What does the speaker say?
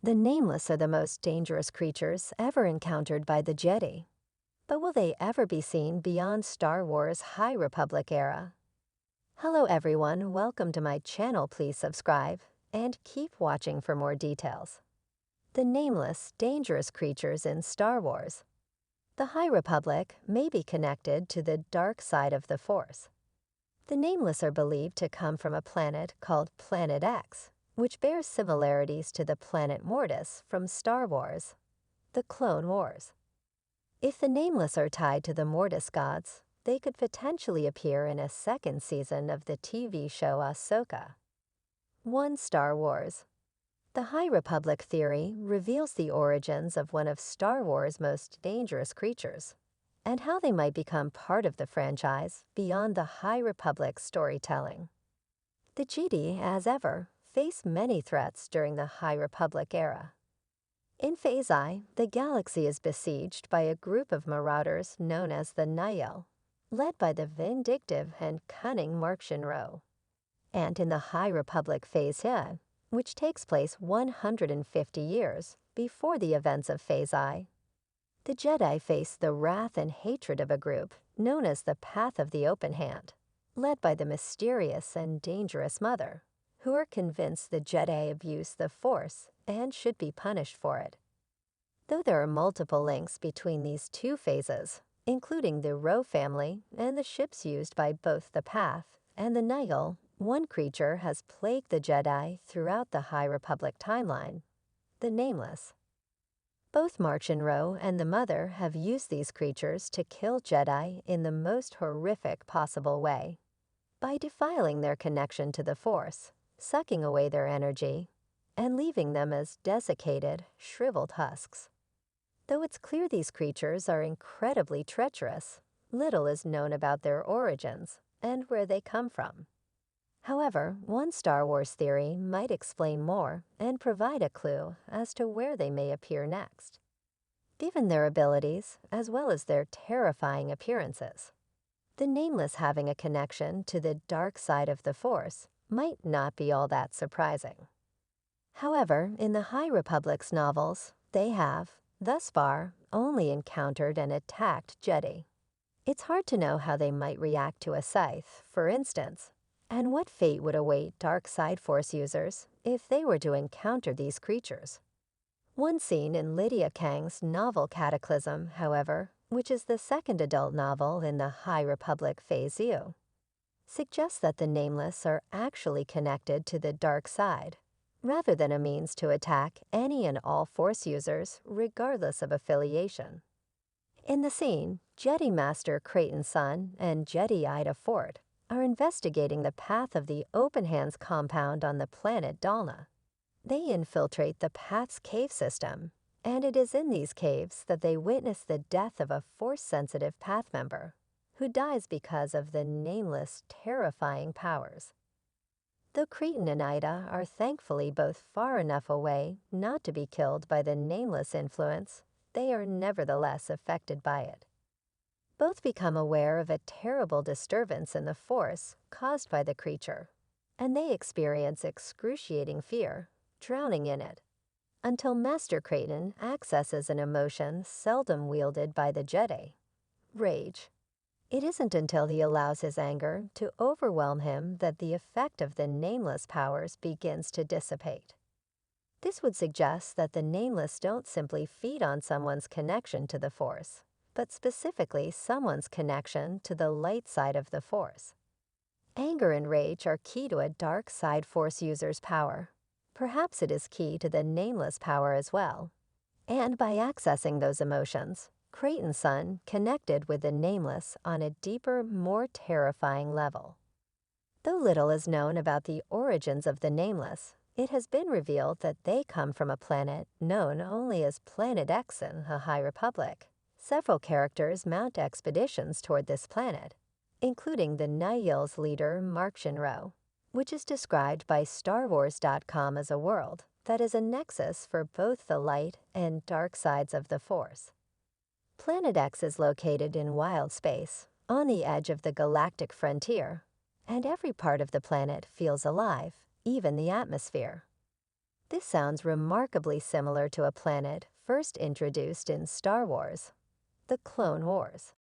The Nameless are the most dangerous creatures ever encountered by the Jedi. But will they ever be seen beyond Star Wars High Republic era? Hello everyone, welcome to my channel. Please subscribe and keep watching for more details. The Nameless, dangerous creatures in Star Wars. The High Republic may be connected to the dark side of the Force. The Nameless are believed to come from a planet called Planet X, which bears similarities to the planet Mortis from Star Wars, The Clone Wars. If the Nameless are tied to the Mortis gods, they could potentially appear in a second season of the TV show Ahsoka. 1. Star Wars. The High Republic theory reveals the origins of one of Star Wars' most dangerous creatures, and how they might become part of the franchise beyond the High Republic storytelling. The Jedi, as ever, face many threats during the High Republic era. In Phase I, the galaxy is besieged by a group of marauders known as the Nihil, led by the vindictive and cunning Mark Shinro. And in the High Republic Phase I, which takes place 150 years before the events of Phase I, the Jedi face the wrath and hatred of a group known as the Path of the Open Hand, led by the mysterious and dangerous Mother, who are convinced the Jedi abuse the Force and should be punished for it. Though there are multiple links between these two phases, including the Roe family and the ships used by both the Path and the Nihil, one creature has plagued the Jedi throughout the High Republic timeline: the Nameless. Both Mark Shinro and the Mother have used these creatures to kill Jedi in the most horrific possible way, by defiling their connection to the Force, sucking away their energy, and leaving them as desiccated, shriveled husks. Though it's clear these creatures are incredibly treacherous, little is known about their origins and where they come from. However, one Star Wars theory might explain more and provide a clue as to where they may appear next. Given their abilities, as well as their terrifying appearances, the Nameless having a connection to the dark side of the Force might not be all that surprising. However, in the High Republic's novels, they have, thus far, only encountered and attacked Jedi. It's hard to know how they might react to a scythe, for instance, and what fate would await dark side Force users if they were to encounter these creatures. One scene in Lydia Kang's novel Cataclysm, however, which is the second adult novel in the High Republic Phase U, suggests that the Nameless are actually connected to the dark side, rather than a means to attack any and all Force users regardless of affiliation. In the scene, Jedi Master Creighton Sun and Jedi Ida Ford are investigating the Path of the Open Hands compound on the planet Dalna. They infiltrate the Path's cave system, and it is in these caves that they witness the death of a Force-sensitive Path member, who dies because of the Nameless' terrifying powers. Though Creighton and Ida are thankfully both far enough away not to be killed by the Nameless influence, they are nevertheless affected by it. Both become aware of a terrible disturbance in the Force caused by the creature, and they experience excruciating fear, drowning in it, until Master Creighton accesses an emotion seldom wielded by the Jedi: rage. It isn't until he allows his anger to overwhelm him that the effect of the Nameless powers begins to dissipate. This would suggest that the Nameless don't simply feed on someone's connection to the Force, but specifically someone's connection to the light side of the Force. Anger and rage are key to a dark side Force user's power. Perhaps it is key to the Nameless power as well. And by accessing those emotions, Creighton's Sun connected with the Nameless on a deeper, more terrifying level. Though little is known about the origins of the Nameless, it has been revealed that they come from a planet known only as Planet X in the High Republic. Several characters mount expeditions toward this planet, including the Nihil's leader Mark Shinro, which is described by StarWars.com as a world that is a nexus for both the light and dark sides of the Force. Planet X is located in wild space, on the edge of the galactic frontier, and every part of the planet feels alive, even the atmosphere. This sounds remarkably similar to a planet first introduced in Star Wars, the Clone Wars.